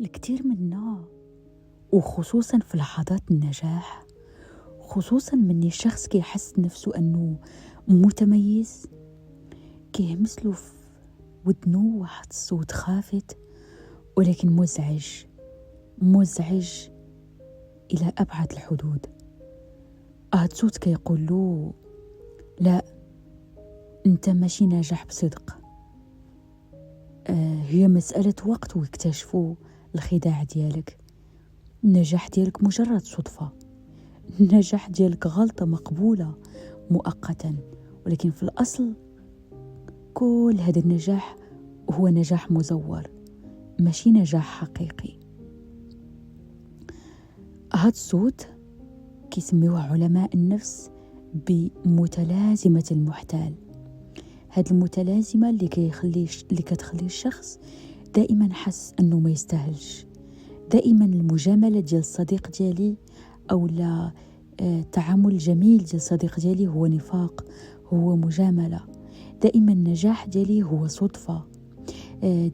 الكثير منا وخصوصا في لحظات النجاح، خصوصا من الشخص كيحس نفسه أنه متميز، كيهمسلو في ودنو واحد الصوت خافت ولكن مزعج إلى أبعد الحدود. هاد الصوت كيقول له لا، انت ماشي ناجح بصدق. هي مسألة وقت ويكتشفوا الخداع ديالك. النجاح ديالك مجرد صدفة، النجاح ديالك غلطة مقبولة مؤقتا، ولكن في الأصل كل هذا النجاح هو نجاح مزور، ماشي نجاح حقيقي. هاد الصوت كيسميوه علماء النفس بمتلازمة المحتال. هاد المتلازمة اللي كتخلي الشخص دائما حس أنه ما يستاهلش، دائما المجاملة ديال الصديق ديالي أو لا التعامل الجميل ديال الصديق ديالي هو نفاق، هو مجاملة. دائما النجاح ديالي هو صدفة.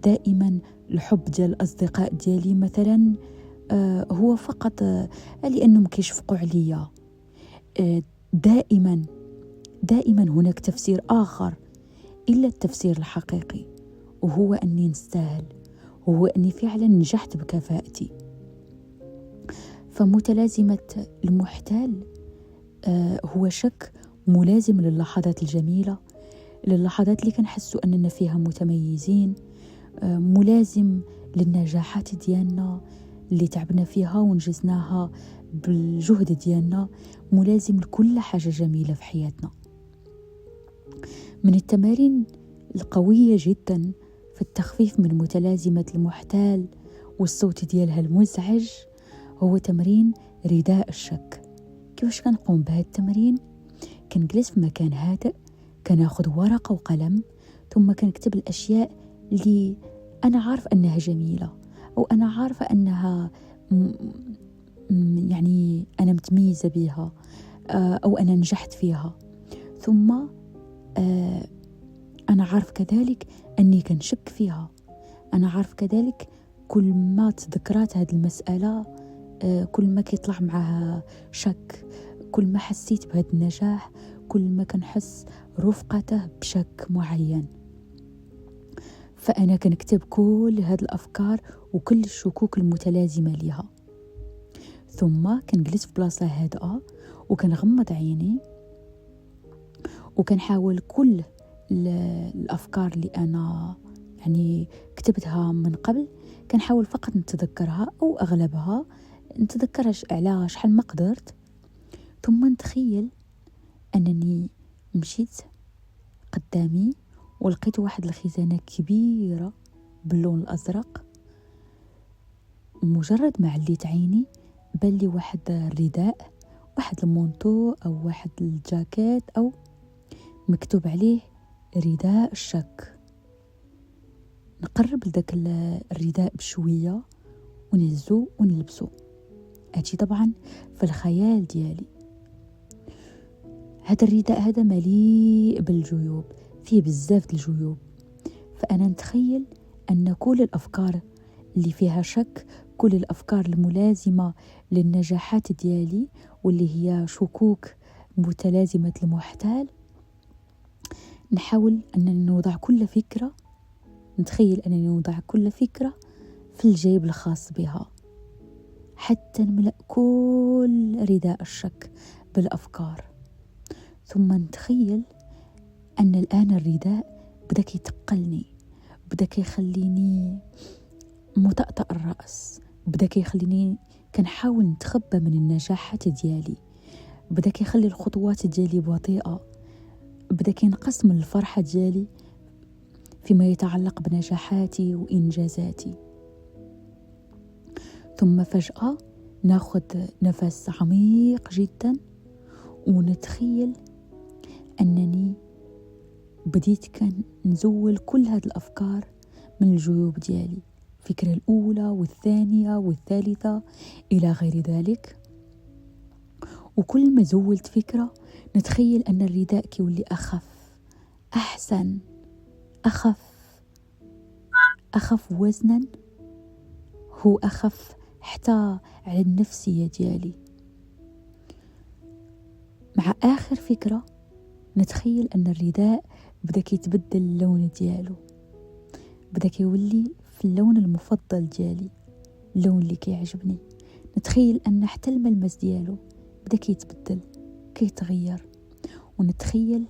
دائما الحب ديال الأصدقاء ديالي مثلا هو فقط لأنهم كيشفقوا عليا. دائما هناك تفسير آخر إلا التفسير الحقيقي، وهو أني نستاهل، وهو أني فعلا نجحت بكفاءتي. فمتلازمة المحتال هو شك ملازم للحظات الجميلة، للحظات اللي كنحسوا أننا فيها متميزين، ملازم للنجاحات ديالنا اللي تعبنا فيها ونجزناها بالجهد ديالنا، ملازم لكل حاجة جميلة في حياتنا. من التمارين القوية جدا في التخفيف من متلازمة المحتال والصوت ديالها المزعج هو تمرين رداء الشك. كيفاش كنقوم بهذا التمرين؟ كنجلس في مكان هادئ، كناخذ ورقة وقلم، ثم كنكتب الأشياء اللي أنا عارف أنها جميلة، أو أنا عارفة أنها يعني أنا متميزة بها، أو أنا نجحت فيها. ثم أنا عارف كذلك أني كنشك فيها. أنا عارف كذلك كل ما تذكرات هذه المسألة كل ما كيطلع معها شك، كل ما حسيت بهذا النجاح كل ما كنحس رفقته بشك معين. فأنا كنكتب كل هذه الأفكار وكل الشكوك المتلازمة لها، ثم كنجلس في بلاصة هادئة وكنغمض عيني وكنحاول كل الأفكار اللي أنا يعني كتبتها من قبل كنحاول فقط نتذكرها، أو أغلبها نتذكرها على شحال ما قدرت. ثم نتخيل أنني مشيت قدامي ولقيت واحد الخزانة كبيرة باللون الأزرق. مجرد ما عليت عيني بان لي واحد الرداء، واحد المونطو أو واحد الجاكيت أو مكتوب عليه رداء الشك. نقرب لذاك الرداء بشوية ونهزو ونلبسو. هادشي طبعا في الخيال ديالي. هذا الرداء هذا مليء بالجيوب، فيه بزاف الجيوب. فأنا نتخيل أن كل الأفكار اللي فيها شك، كل الأفكار الملازمة للنجاحات ديالي واللي هي شكوك متلازمة المحتال، نحاول أنني نوضع كل فكرة، نتخيل أنني نوضع كل فكرة في الجيب الخاص بها حتى نملأ كل رداء الشك بالأفكار. ثم نتخيل أن الآن الرداء بدأ يتقلني، بدأ يخليني مطأطأ الرأس، بدأ يخليني كنحاول نتخبى من النجاحات ديالي، بدأ يخلي الخطوات ديالي بطيئة، بدأ ينقص من الفرحة ديالي فيما يتعلق بنجاحاتي وإنجازاتي. ثم فجأة ناخذ نفس عميق جدا ونتخيل أنني بديت كان نزول كل هذه الأفكار من الجيوب ديالي، الفكرة الأولى والثانية والثالثة إلى غير ذلك. وكل ما زولت فكرة نتخيل أن الرداء كيولي أخف، أحسن، أخف وزنا. هو أخف حتى على النفسية ديالي. مع آخر فكرة نتخيل أن الرداء بدا كيتبدل اللون ديالو، بدا كيولي في اللون المفضل ديالي، اللون اللي كيعجبني. نتخيل أن حتى الملمس ديالو بدا كيتبدل، كيتغير. ونتخيل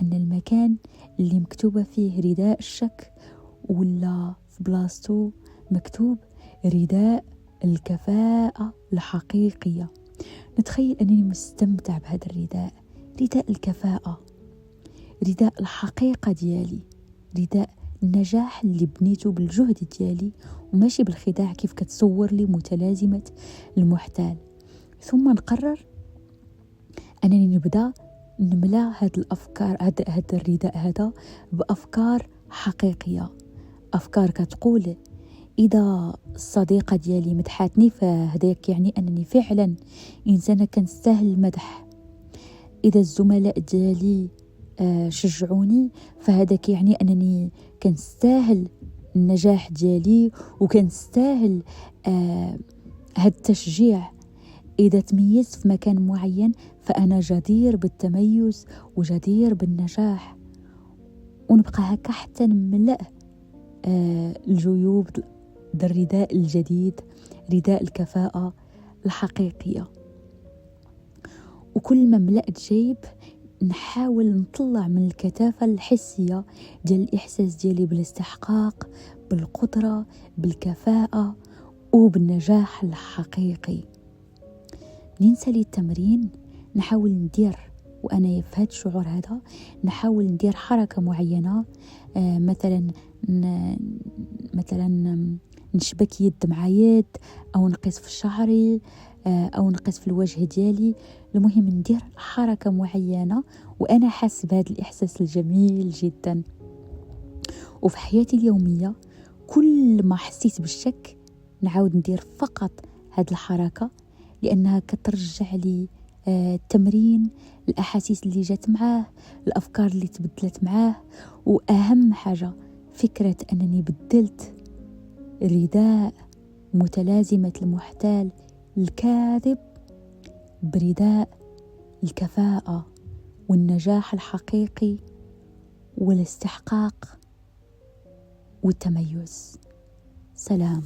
أن المكان اللي مكتوبة فيه رداء الشك ولا في بلاصتو مكتوب رداء الكفاءة الحقيقية. نتخيل أنني مستمتع بهذا الرداء، رداء الكفاءة، رداء الحقيقة ديالي، رداء النجاح اللي بنيته بالجهد ديالي وماشي بالخداع كيف كتصور لي متلازمة المحتال. ثم نقرر أنني نبدأ نملا هاد الأفكار، هاد الرداء هذا بأفكار حقيقية، أفكار كتقول إذا الصديقة ديالي مدحاتني فهذاك يعني أنني فعلا إنسانة كنستاهل المدح. إذا الزملاء ديالي شجعوني فهذاك يعني أنني كنستاهل النجاح ديالي وكنستاهل هاد التشجيع. إذا تميزت في مكان معين فأنا جدير بالتميز وجدير بالنجاح. ونبقى هكا حتى نملأ الجيوب الرداء الجديد، رداء الكفاءة الحقيقية. وكل ما ملأت جيب نحاول نطلع من الكثافة الحسية ديال الإحساس ديالي بالاستحقاق، بالقدرة، بالكفاءة وبالنجاح الحقيقي. ننسى لي التمرين، نحاول ندير وأنا في هذا الشعور هذا نحاول ندير حركة معينة، مثلا نشبك يد مع يد، أو نقيس في شعري، أو نقيس في الوجه ديالي. المهم ندير حركة معينة وأنا حاس بهذا الإحساس الجميل جدا. وفي حياتي اليومية كل ما حسيت بالشك نعاود ندير فقط هذه الحركة، لأنها كترجع لي التمرين، الأحاسيس اللي جات معاه، الأفكار اللي تبدلت معاه. وأهم حاجة فكرة أنني بدلت رداء متلازمة المحتال الكاذب برداء الكفاءة والنجاح الحقيقي والاستحقاق والتميز. سلام.